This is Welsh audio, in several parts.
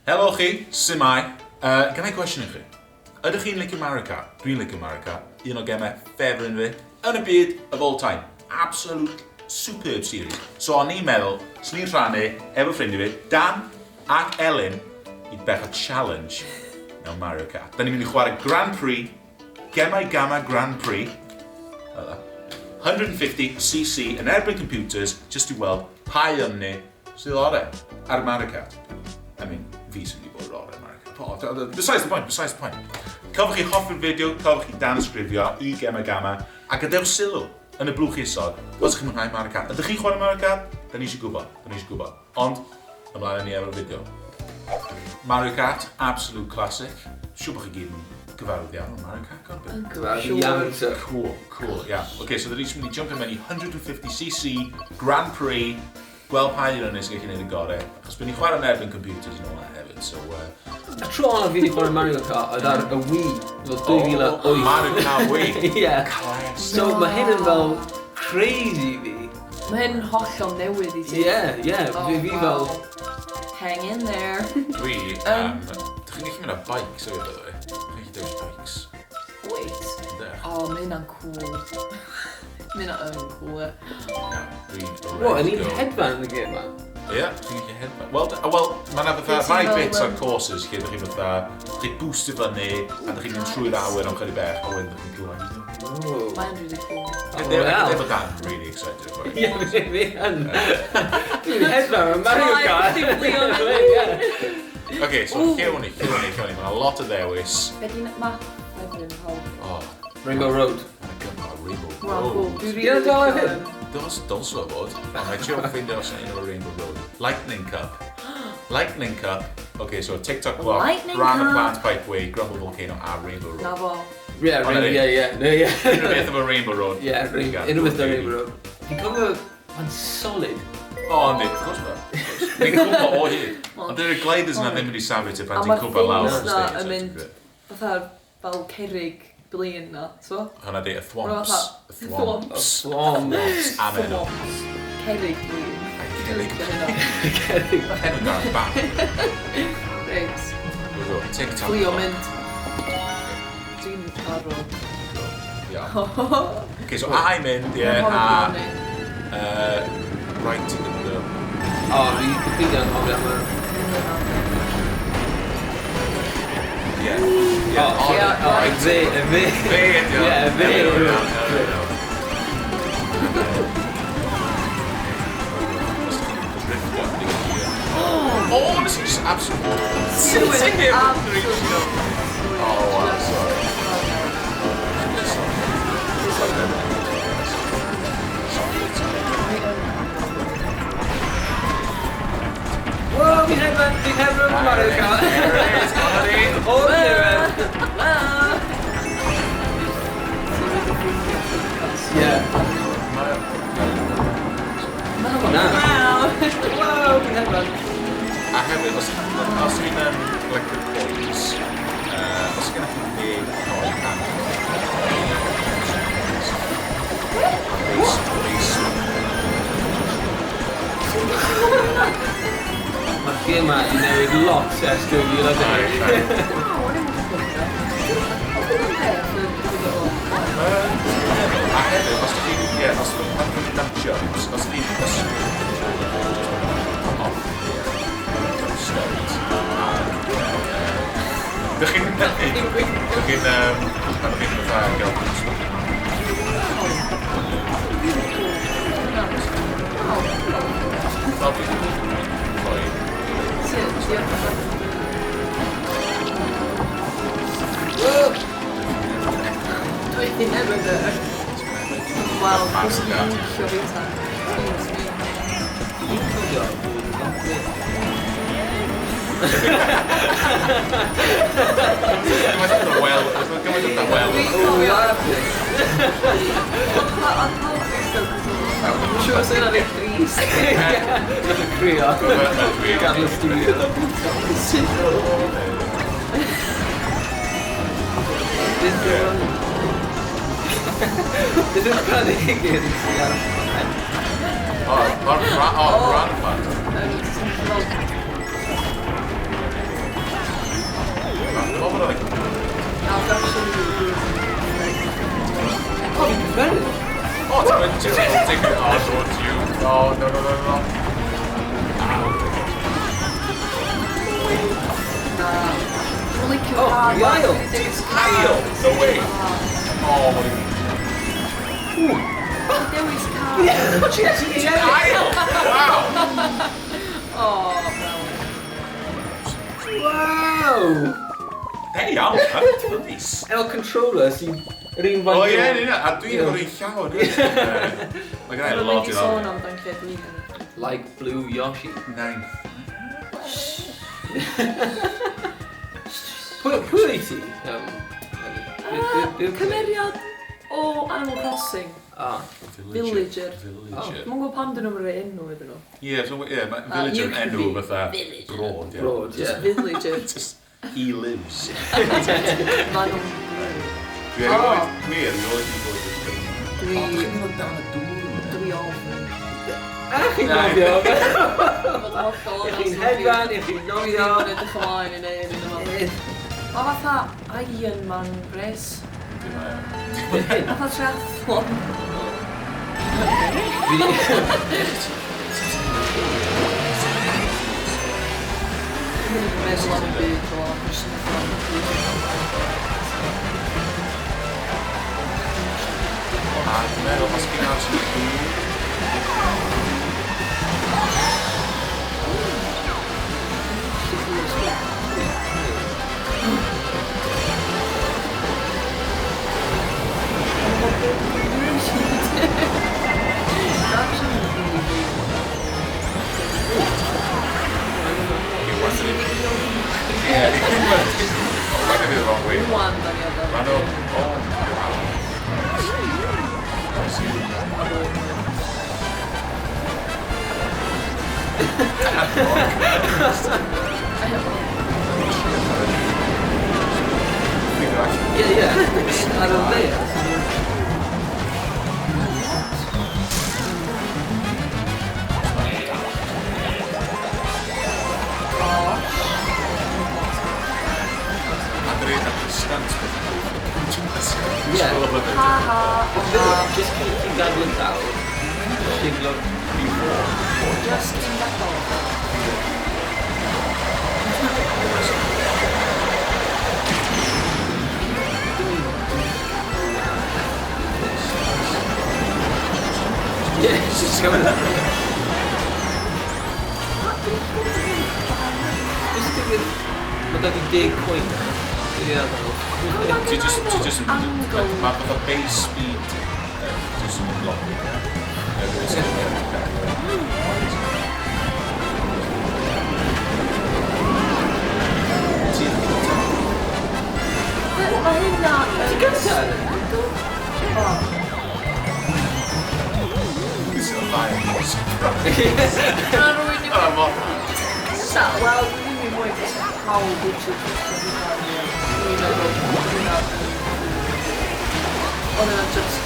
Helo chi, symai. Gan I gwestiwn i chi? Ydych chi'n licio Mario Kart? Dwi'n licio Mario Kart. Un o gemau ffefryn fi. Yn y byd of all time. Absolute superb series. So o'n i'n meddwl, sy'n ni'n rhannu efo ffrindiau fi, Dan ac Elin, i bech o challenge mewn Mario Kart. Da ni'n mynd i chwarae Grand Prix, Gemau Gamma Grand Prix. 150cc yn erbyn computers, just i weld pa yn ni sydd ore ar Mario Kart. I mean, fi sy'n wedi bod ore Mario Kart. Besides the point. Cofwch chi hoffi'r fideo, cofwch chi dan ysgrifio i Gemau Gamma, a gadewch sylw yn y blwch isod, os chi'n mwynhau Mario Kart. Ydych chi'n chwarae Mario Kart? Da ni eisiau gwybod. Ond, ymlaen ni efo'r fideo. Mario Kart, absolute classic. Siw bod chi gyd yn gyfarwydd iawn o Mario Kart. Gyfarwydd iawn, sir. Cool, yeah. Okay, so da ni'n mynd i jump yn mewn i 150cc Grand Prix, gweld pa un o'n sy'n gallu gwneud y gorau. Achos bydd ni'n chwarae yn erbyn computers yn ola hefyd, so... Y tro yna fi wedi chwarae Mario Kart oedd ar y Wii, fel 2008. Mario Kart Wii? Ie. Class. So mae hyn yn fel crazy fi. Mae hyn hollol newydd i ti. Ie, fi fel... Hang in there. Dwi, dych chi'n gallu mynd â bikes o ydw i? Dych chi'n gallu dewis bikes? Wait. O, mae hynna'n cool. Mae hynna'n cool, e. What, yn un hedfan yn y gêm ma? Ie, chi'n gallu hedfan. Wel, mae'n fatha rai bits ar courses lle dych chi'n fatha, chi'n boostio fyny, a dych chi'n mynd trwy'r awyr am chydig bech, a wedyn dych chi'n glwyd. Mae'n really cool. Efo Dan, really excited about it. Ie, fi yn. Dwi'n hedfan yn Mario Kart. Ok, so lle ni, mae'n lot o ddewis. Be di'n map? Rainbow Road. Rainbow Road. Dwi'n dal ar hyn? Dos o bod, ond mae joke ffeindio os yna un o'r Rainbow Road. Lightning Cup. Ok, so TikTok vlog, Ran y Plant Pipeway, Grumble Volcano a Rainbow Road. Na fo. Ie. Unrhyw beth efo Rainbow Road. Ie, unrhyw beth o Rainbow Road. Fi'n cofio, mae'n solid. O, ynddi, of course ma. Ni'n cwmpa o hyd. Ond dyn nhw'r gliders yna ddim wedi safio ti pan ti'n cwmpa lawr o'r stage. A mae'r things na yn mynd fatha fel cerrig blin na, so? Hwna di, y thwomps. Thwomps. Amen o. Cerrig blin. Cerrig. Cerrig. Enw gael bach. Reit. TikTok. Flio mynd. Dwi'n arro. Ok, so a mynd, ie, a... Right in the middle. O, fi cyffidio yn hoffi am hwnna. Ie. Oh, this is absolutely... Oh, wow, sorry. Whoa, fi'n hedfan Mario Kart. O, Cyrraedd. Ie. Wow, fi'n hedfan. A hefyd, os dwi'n like the coins, os gen chi big coin Mae'r gêm ma i newid lot ers 2010. A hefyd, os chi'n dantio, os chi'n Dych chi'n fatha gael Dwi'n hefyd y... Wel, pwys yn licio fi ta. Fi'n cofio. Gymaint o wel. Dwi'n siŵr sy'n yna'n eich dris. Dwi'n crio. Gan y studio. Did it panic again? Run fun. Take it. Oh, towards you. Oh, no. Only kill Oh, hard. the aisle. Aisle! No way! Oh, my God. There is car. Aisle! Wow! Oh, Wow! Hey, iawn, nice. Efo controller sy'n yr un faint O ie, a dwi'n efo'r un llawer. Mae gen i lot i sôn ddod. amdan lle dwi'n Like Blue Yoshi. Nain. Pwy i ti? Cymeriad o Animal Crossing. Villager. Mae'n gwybod pam dyn nhw'n rhoi enw iddyn nhw. Ie, mae villager yn enw fatha broad. Broad, ie. Villager. He lives. Mae nhw'n... Dwi erioed wir, dwi oedd i bod yn Dwi... O, chi'n mynd dan y dŵr. Dwi ofn. A chi'n nofio? Bod hollol I chi'n hedfan, i chi'n nofio. Dwi'n edrych ymlaen i neud yn yma. Mae fatha Iron Man race. Fatha triathlon. Dwi'n meddwl am y byd o mission ffôn. A dwi'n meddwl, os chi'n ar sy'n dŵr. Ar y ddeall. Just keep gadwyn dal. Siglo before. Just in that hole. Yeah, it's just coming up. Just give it... Mae da di 10 pwynt. Ti just yn mynd... Mae fatha base speed... Just yn mynd lot. Mae hynna... Ti'n gyntaf? Sy'n yn ddau yn mor surprise. Na rwy'n i... Mor... Sa, wel, dwi'n mynd i mwy gos pawb wyt ti'n dwi'n meddwl hynna... Oedd yna just...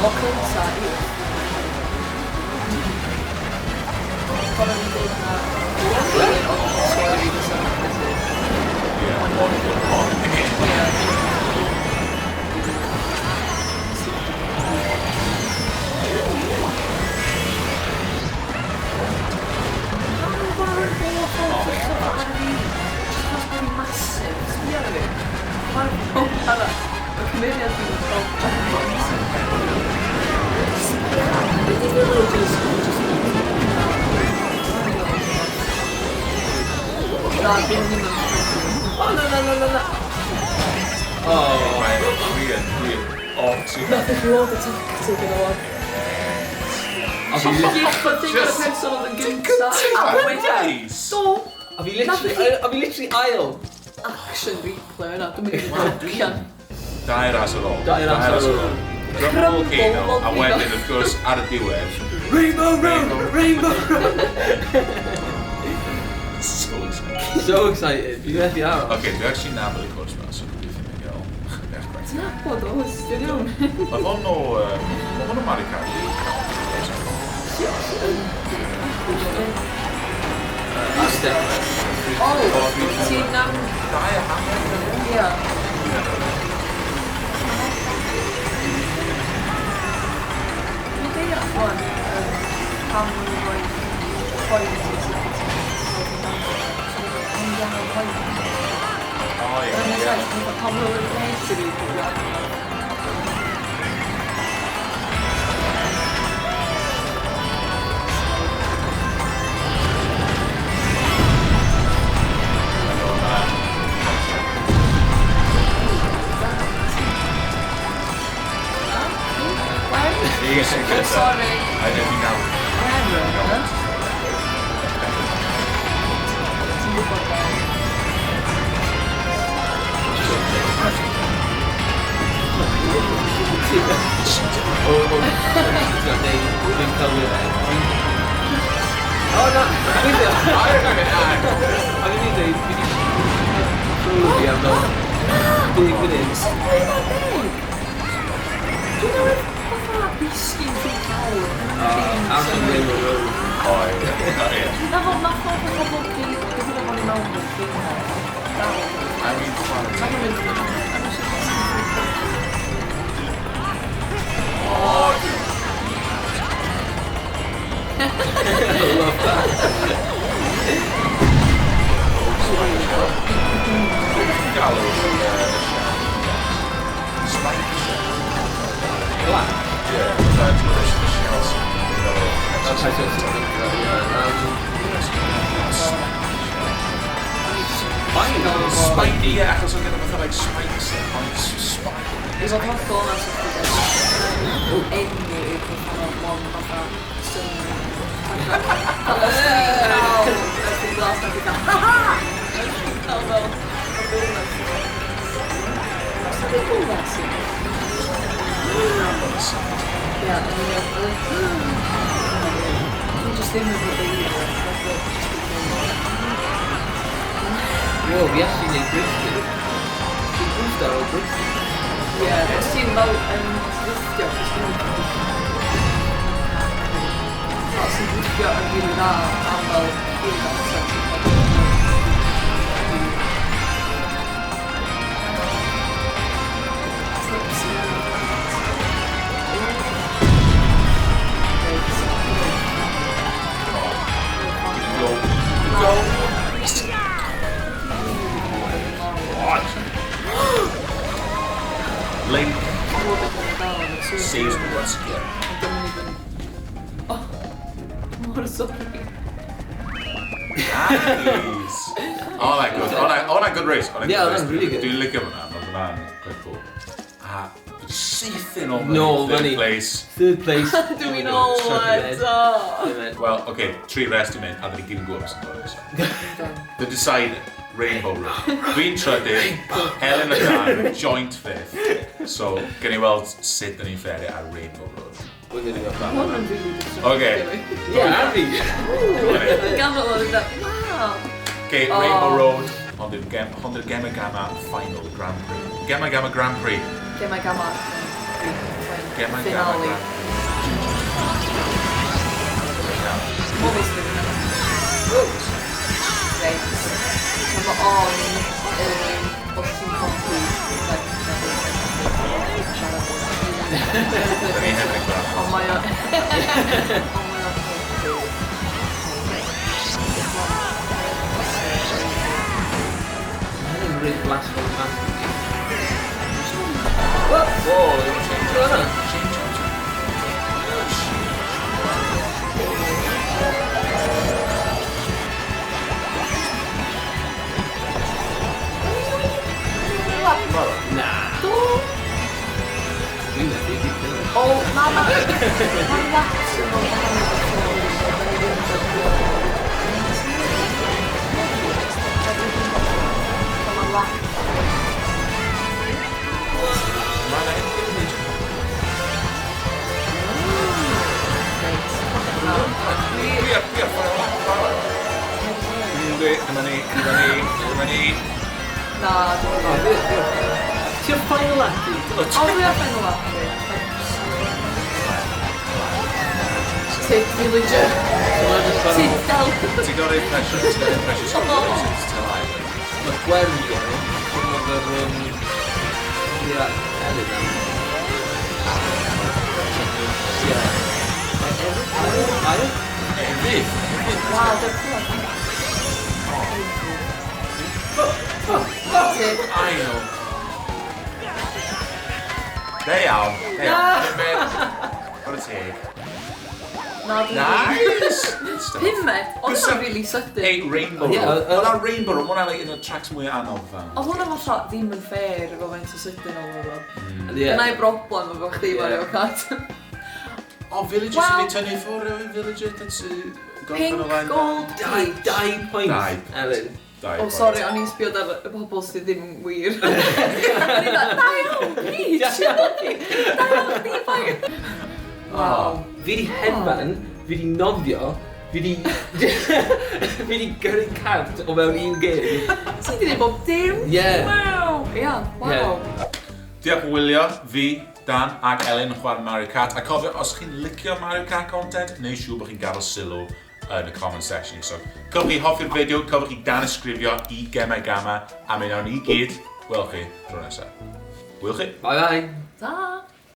O cynta i... Oedd yna'n dweud na... Sori fi fysa. Ie, Oh, no. Oh, Mae'n weird. O, ti... Nath eich load y tactic yn ôl. Oedd chi'n gyffod thing o'r person oedd yn gynta. A wedyn, do. A fi literally ail. Action replay yna, dwi'n mynd i ddocjan. Dau ras ar ôl. Dau ras ar ôl. Crumble Volcano, a wedyn, wrth gwrs, ar y diwedd. Rainbow Road! So excited. So excited. Fi methu aros. Ok, dwi actually nabod y cwrs ma, so dwi'n ddim yn gael chydig gwaith. Ti'n abod o, ysdyn iawn. Oedd hwn o... Oedd hwn o Mario Kart. Astell. O, ti'n dau a hanner. Ia. Dwi'n deall hwn, pam nhw'n rhoi coed i O ie. Yn y saith, pam nhw'n rhoi gwneud sydd i'w gwybod. Sorry. I don't think now. Ti'n gwybod be? Dwi'n cofio fe. O na! Dwi'n dweud, fi di prwfi am fel 20 munud. Dwi'n gwybod fatha bisgyn ti'n cael. Out on the road. O ie. Na fod na ffordd o bobl gyda fod i mewn o'r ffilm. I mean, fun. Mae'n mynd i mewn. I love that. Galw spikes. Black. Yeah, that's the shells. That's how it's Spikey, yeah, achos o'n gyda fatha like spikes ond spike. Is o'n hollol na sy'n gwybod enw yw fatha mon fatha sy'n cael ysgrifennu glas na gyda haha! Ysgrifennu cael fel y bonus. Os ydy'n bonus? Ia, yn unig. Dwi'n just ddim yn fod ei wneud. Yo, fi actually neud Bristol. Dwi'n bwysdo ar ôl Bristol. Ie, os ti'n fel yn gwythio, os ti'n gwythio yn rili dda am fel un amser. Tips i mewn. Go. Link saves me once again. Oh, what sorry. Nice. Oh my good. Oh my good race. Yeah, that was really good. Dwi'n licio hwnna, mae hwnna'n quite cool. A sythyn o No, third funny. place. Third place. Dwi'n ôl Well, okay, 3 rest i mynd, a dyn ni gyd yn gwybod sy'n dod. The Decider, Rainbow Road. Dwi'n trydydd, Helen y Dan, joint fifth. So, gen i weld sut dyn ni'n fferi ar Rainbow Road. We're gonna go back. Hwn yn rili Okay. Yeah, Harry. Gamma o'n dda. Wow. Okay, Rainbow Road, ond yw'r Gemau Gamma Final Grand Prix. Gemau Gamma Grand Prix. Gemau Gamma. Gemau Gamma Finale. Grand Prix. Movies fi fyna. Reit. So mae on os ti'n colli Dyn ni hefyd yn gwrando. Ond mae o... I'm really blast from the man. Whoa, change out. Nah. Dwi'n meddwl i ddweud. O, mae'n wax yn fod yn Mae'n wax. Na, Ti'n ffael ati? O, dwi ar ffen o lati. Tit villager. Tit del. Ti'n gorau pressure, ti'n gorau pressure. Mae gwerio, mae fe'r... Ie, Elin am. Ie. Ail? Fydd. Wow, dwi'n clywed. Ail. There iawn. What a teg. Na, dwi'n... Nice! Pumed? Oedd hwnna'n really sydyn. Hey, Rainbow. Ie, Hwnna Rainbow, hwnna like un o'r tracks mwy anodd fan. Oedd hwnna fatha ddim yn fair efo faint o sydyn o'n efo. Ie. Dyna i broblem efo chdi Mario Kart. O, Villagers yn ei tynnu ffwrdd o Villagers, that's Pink, gold, peach. 2 pwynt, Elin. O, sori, o'n i'n sbiod ar y pobl sydd ddim yn wir. O'n i'n dweud, da iawn, peach! Da iawn, chdi ffair! Wow. Fi di hedfan, fi di nofio, fi di gyrru cart o mewn un gêm. Ti'n gwneud bob dim? Ie. Wow. Ia, wow. Diolch yn wylio, fi, Dan ac Elin yn chwarae Mario Kart. A cofio, os chi'n licio Mario Kart content, neu siŵr bod chi'n gadael sylw yn y comment section. So, cofio chi hoffi'r fideo, cofio chi dan ysgrifio i Gemau Gamma, a mi wnawn ni gyd, wel chi, tro nesaf. Wyl chi? Bye bye. Da.